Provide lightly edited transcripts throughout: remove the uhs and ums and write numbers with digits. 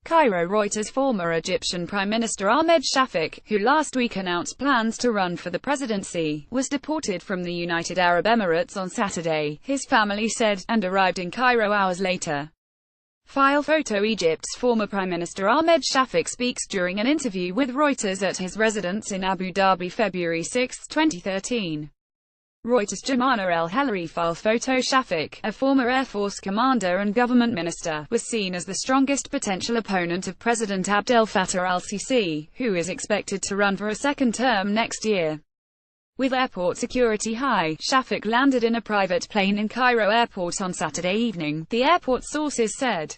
Cairo. Reuters. Former Egyptian Prime Minister Ahmed Shafik, who last week announced plans to run for the presidency, was deported from the United Arab Emirates on Saturday, his family said, and arrived in Cairo hours later. File photo. Egypt's former Prime Minister Ahmed Shafik speaks during an interview with Reuters at his residence in Abu Dhabi, February 6, 2013. Reuters. Jamana El-Helari. File photo. Shafik, a former Air Force commander and government minister, was seen as the strongest potential opponent of President Abdel Fattah al-Sisi, who is expected to run for a second term next year. With airport security high, Shafik landed in a private plane in Cairo airport on Saturday evening, the airport sources said.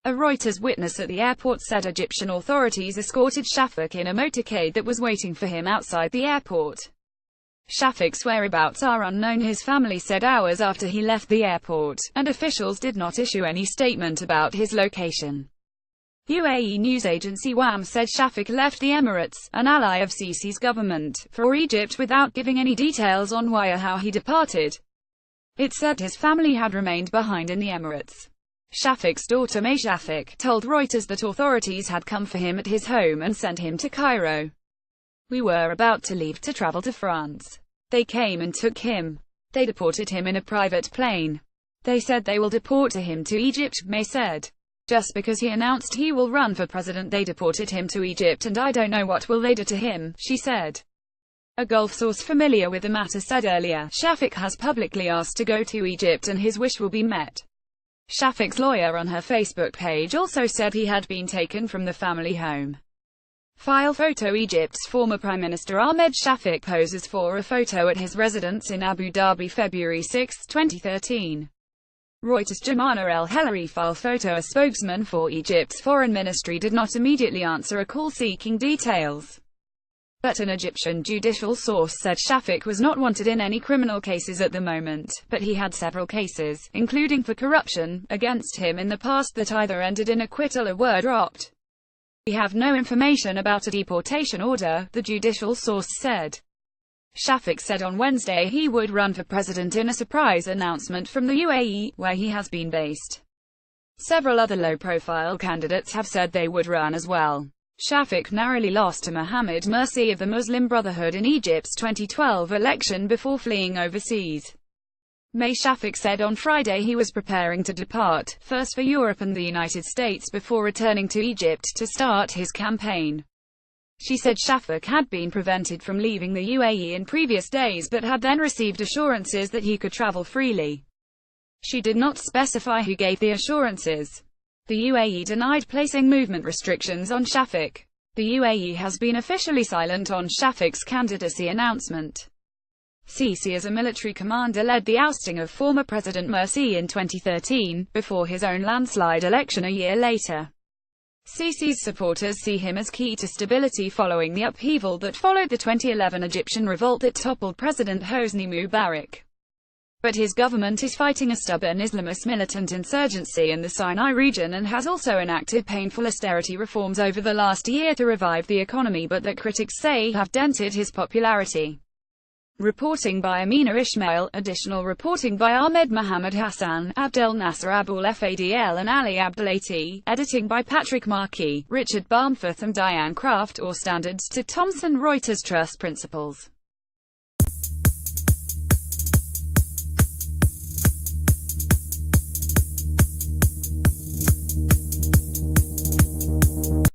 A Reuters witness at the airport said Egyptian authorities escorted Shafik in a motorcade that was waiting for him outside the airport. Shafik's whereabouts are unknown, his family said hours after he left the airport, and officials did not issue any statement about his location. UAE news agency WAM said Shafik left the Emirates, an ally of Sisi's government, for Egypt without giving any details on why or how he departed. It said his family had remained behind in the Emirates. Shafik's daughter May Shafik told Reuters that authorities had come for him at his home and sent him to Cairo. "We were about to leave to travel to France. They came and took him. They deported him in a private plane. They said they will deport him to Egypt," May said. "Just because he announced he will run for president, they deported him to Egypt, and I don't know what will they do to him," she said. A Gulf source familiar with the matter said earlier, Shafik has publicly asked to go to Egypt and his wish will be met. Shafik's lawyer on her Facebook page also said he had been taken from the family home. File photo. Egypt's former Prime Minister Ahmed Shafik poses for a photo at his residence in Abu Dhabi, February 6, 2013. Reuters. Jamana El-Helari. File photo. A spokesman for Egypt's foreign ministry did not immediately answer a call seeking details. But an Egyptian judicial source said Shafik was not wanted in any criminal cases at the moment, but he had several cases, including for corruption, against him in the past that either ended in acquittal or were dropped. "We have no information about a deportation order," the judicial source said. Shafik said on Wednesday he would run for president in a surprise announcement from the UAE, where he has been based. Several other low-profile candidates have said they would run as well. Shafik narrowly lost to Mohammed Morsi of the Muslim Brotherhood in Egypt's 2012 election before fleeing overseas. May Shafik said on Friday he was preparing to depart, first for Europe and the United States before returning to Egypt to start his campaign. She said Shafik had been prevented from leaving the UAE in previous days but had then received assurances that he could travel freely. She did not specify who gave the assurances. The UAE denied placing movement restrictions on Shafik. The UAE has been officially silent on Shafik's candidacy announcement. Sisi as a military commander led the ousting of former President Morsi in 2013, before his own landslide election a year later. Sisi's supporters see him as key to stability following the upheaval that followed the 2011 Egyptian revolt that toppled President Hosni Mubarak. But his government is fighting a stubborn Islamist militant insurgency in the Sinai region and has also enacted painful austerity reforms over the last year to revive the economy, but that critics say have dented his popularity. Reporting by Amina Ismail, additional reporting by Ahmed Mohamed Hassan, Abdel Nasser Abul Fadl and Ali Abdelati, editing by Patrick Markey, Richard Barmforth and Diane Craft, or Standards to Thomson Reuters Trust Principles.